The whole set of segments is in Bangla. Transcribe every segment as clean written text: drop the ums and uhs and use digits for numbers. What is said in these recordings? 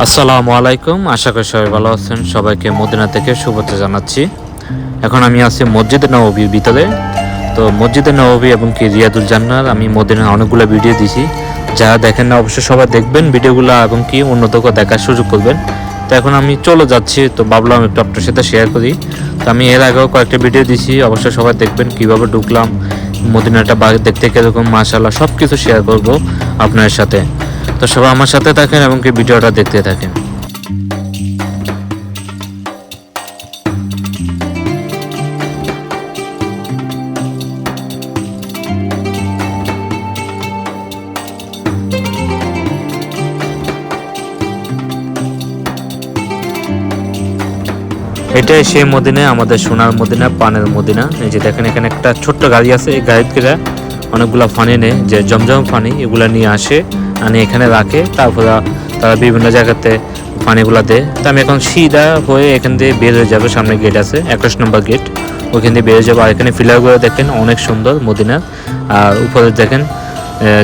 আসসালামু আলাইকুম, আশা করি সবাই ভালো আছেন। সবাইকে মদিনা থেকে শুভেচ্ছা জানাচ্ছি। এখন আমি আছি মসজিদে নববীর ভিতরে। তো মসজিদে নববী এবং কি রিয়াদুল জান্নার আমি মদিনার অনেকগুলো ভিডিও দিছি, যারা দেখেন না অবশ্যই সবাই দেখবেন ভিডিওগুলো এবং কি উন্নত করে দেখার সুযোগ করবেন। তো এখন আমি চলে যাচ্ছি, তো ভাবলাম একটু আপনার সাথে শেয়ার করি। তো আমি এর আগেও কয়েকটা ভিডিও দিছি, অবশ্যই সবাই দেখবেন কিভাবে ঢুকলাম, মদিনাটা দেখতে কিরকম, মাশাআল্লাহ সব কিছু শেয়ার করব আপনার সাথে। তো সবাই আমার সাথে থাকেন এবং কি ভিডিওটা দেখতে থাকেন। এটাই সেই মদিনা, আমাদের সোনার মদিনা, পানের মদিনা। এই যে দেখেন এখানে একটা ছোট্ট গাড়ি আছে, এই গাড়িতে অনেকগুলা পানি নেয়, যে জমজম পানি এগুলা নিয়ে আসে, আনি এখানে রাখে, তারপরে তারা বিভিন্ন জায়গাতে পানিগুলা দেয়। তো আমি এখন সিধা হয়ে এখান দিয়ে বের হয়ে যাবো, সামনে গেট আছে 21 নম্বর গেট, ওইখান দিয়ে বের হয়ে যাবো। আর এখানে ফিলারগুলো দেখেন অনেক সুন্দর মদিনার। আর উপরে দেখেন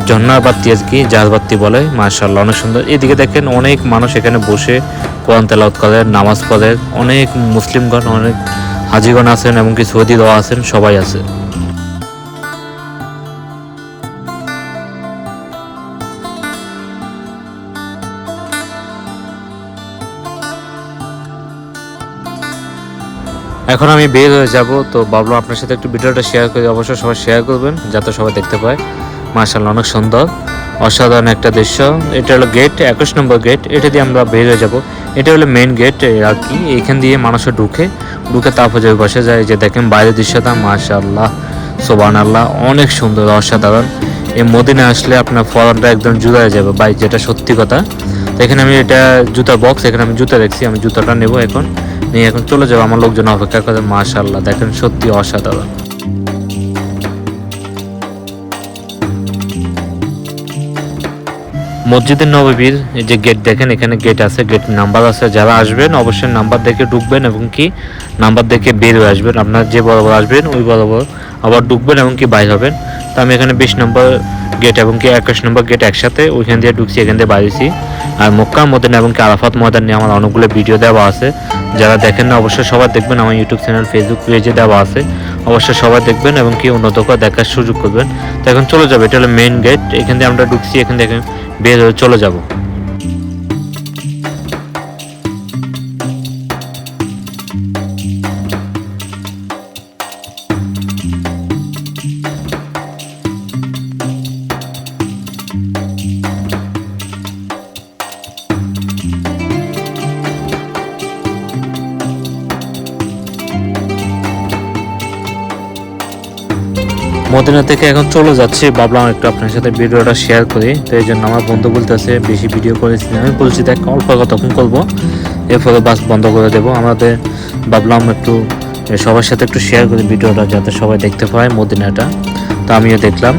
ঝর্ণার বাতি, আর কি জাহাজ বাতি বলে, মাশাআল্লাহ অনেক সুন্দর। এদিকে দেখেন অনেক মানুষ এখানে বসে কোরআন তেলাওয়াত করে, নামাজ পড়ে, অনেক মুসলিমগণ, অনেক হাজিগণ আছেন এবং কি সৌদি দোয়া আছেন, সবাই আছে। এখন আমি বের হয়ে যাব, তো ভাবলাম আপনার সাথে একটু ভিডিওটা শেয়ার করি। অবশ্যই সবাই শেয়ার করবেন যাতে সবাই দেখতে পায়। মাশাআল্লাহ অনেক সুন্দর, অসাধারণ একটা দৃশ্য। এটা হলো গেট 21 নম্বর গেট, এটা দিয়ে আমরা বের হয়ে যাব। এটা হলো মেইন গেট আর কি, এখান দিয়ে মানুষ ঢুকে তারপর যে বসে যায়। যে দেখেন বাইরের দৃশ্যটা, মাশাআল্লাহ সুবহানাল্লাহ অনেক সুন্দর, অসাধারণ। এই মদিনা আসলে আপনার ফরানটা একদম জুড়ে যাবে ভাই, যেটা সত্যি কথা। তো এখানে আমি এটা জুতা বক্স, এখানে আমি জুতা দেখছি, আমি জুতাটা নেব এখন, নিয়ে এখন চলে যাবো। আমার লোকজন অপেক্ষা করে, মাশাআল্লাহ দেখেন সত্যি অসাধারণ। মসজিদের নববীর এই যে গেট দেখেন, এখানে গেট আছে, গেট নাম্বার আছে। যারা আসবেন অবশ্যই নাম্বার দেখে ঢুকবেন এবং কি নাম্বার দেখে বের হয়ে আসবেন। আপনার যে বরাবর আসবেন ওই বরাবর আবার ঢুকবেন এবং কি বাইর হবেন। তো আমি এখানে 20 নম্বর গেট এবং কি 21 নম্বর গেট একসাথে, ওইখান দিয়ে ঢুকছি, এখান দিয়ে বাইরেছি। আর মক্কা মদিনা এবং কি আরাফাত ময়দান নিয়ে আমার অনেকগুলো ভিডিও দেওয়া আছে, যারা দেখেন না অবশ্যই সবাই দেখবেন। আমার ইউটিউব চ্যানেল, ফেসবুক পেজে দেওয়া আছে, অবশ্যই সবাই দেখবেন এবং কি উন্নত করে দেখার সুযোগ করবেন। তো এখন চলে যাবে, এটা হলো মেইন গেট, এখান দিয়ে আমরা ঢুকছি, এখান থেকে বের হয়ে চলে যাব। মদিনা থেকে এখন চলে যাচ্ছি, ভাবলাম একটু আপনার সাথে ভিডিওটা শেয়ার করি। তো এই জন্য আমার বন্ধু বলতেছে বেশি ভিডিও করেছি, আমি বলছি দেখ অল্প কতক্ষণ করবো, এরপরে বাস বন্ধ করে দেবো। আমাদের ভাবলাম একটু সবার সাথে একটু শেয়ার করি ভিডিওটা, যাতে সবাই দেখতে পায় মদিনাটা। তো আমিও দেখলাম।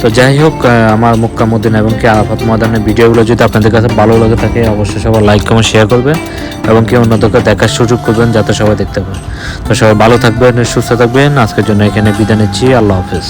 তো যাই হোক, আমার মক্কা মদিনা এবং কি আরাফাত ময়দানের ভিডিওগুলো যদি আপনাদের কাছে ভালো লাগে থাকে, অবশ্যই সবাই লাইক কমেন্ট শেয়ার করবেন এবং কি অন্যদেরকে দেখার সুযোগ করবেন, যাতে সবাই দেখতে পায়। তো সবাই ভালো থাকবেন, সুস্থ থাকবেন। আজকের জন্য এখানে বিদায় নিচ্ছি, আল্লাহ হাফেজ।